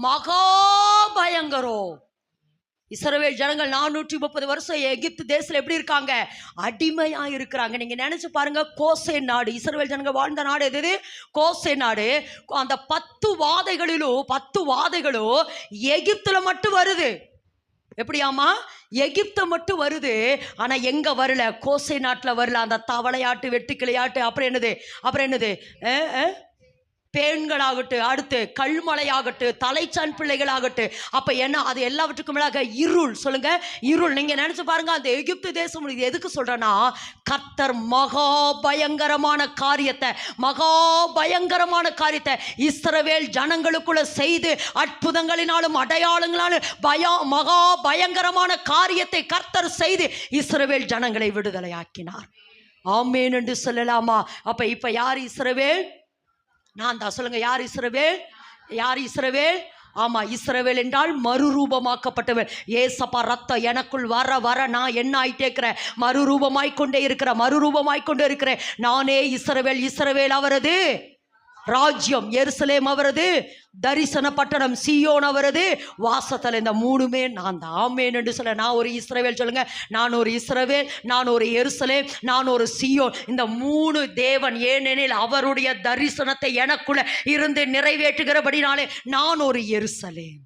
மகா பயங்கரம். இஸ்ரவேல் ஜனங்கள் 430 வருஷம் எகிப்து தேசத்துல எப்படி இருக்காங்க? அடிமையா இருக்கிறாங்க. நீங்க நினைச்சு பாருங்க, கோசேன் நாடு, இஸ்ரவேல் ஜனங்கள் வாழ்ந்த நாடு எது? கோசேன் நாடு. அந்த 10 வாதைகளும் எகிப்துல மட்டும் வருது. எப்படியாமா? எகிப்த மட்டும் வருது. ஆனா எங்க வரல? கோசேன் நாட்டுல வரல. அந்த தவளையாட்டு, வெட்டுக்கிளையாட்டு, அப்புறம் என்னது பேண்களாகட்டும், அடுத்து கல்மலையாகட்டும், தலைச்சான் பிள்ளைகளாகட்டும். அப்ப என்ன? அது எல்லாவற்றுக்கும் மேலாக இருள். சொல்லுங்க, இருள். நீங்க நினைச்சு பாருங்க, அந்த எகிப்து தேசம் இது எதுக்கு சொல்றேன்னா, கர்த்தர் மகா பயங்கரமான காரியத்தை இஸ்ரவேல் ஜனங்களுக்குள்ள செய்து அற்புதங்களினாலும் அடையாளங்களாலும் மகா பயங்கரமான காரியத்தை கர்த்தர் செய்து இஸ்ரவேல் ஜனங்களை விடுதலையாக்கினார். ஆமென் என்று சொல்லலாமா? அப்ப இப்ப யார் இஸ்ரவேல்? நான் தான். சொல்லுங்க, யார் இஸ்ரவேல்? ஆமா, இஸ்ரவேல் என்றால் மறுரூபமாக்கப்பட்டவன். ஏசப்பா ரத்தம் எனக்குள் வர நான் என்ன ஆயிட்டே இருக்கிறேன்? மறுரூபமாய்க்கொண்டே இருக்கிறேன். நானே இஸ்ரவேல் அவரது ராஜ்யம், எருசலேம் அவரது தரிசன பட்டணம், சீயோன் அவரது வாசத்தல. இந்த 3மே நான் தான். ஆமென் என்று சொல்ல. நான் ஒரு இஸ்ரவேல். சொல்லுங்க, நான் ஒரு இஸ்ரவேல், நான் ஒரு எருசலேம், நான் ஒரு சீயோன். இந்த 3 தேவன். ஏனெனில் அவருடைய தரிசனத்தை எனக்குள்ள இருந்து நிறைவேற்றுகிறபடினாலே நான் ஒரு எருசலேம்.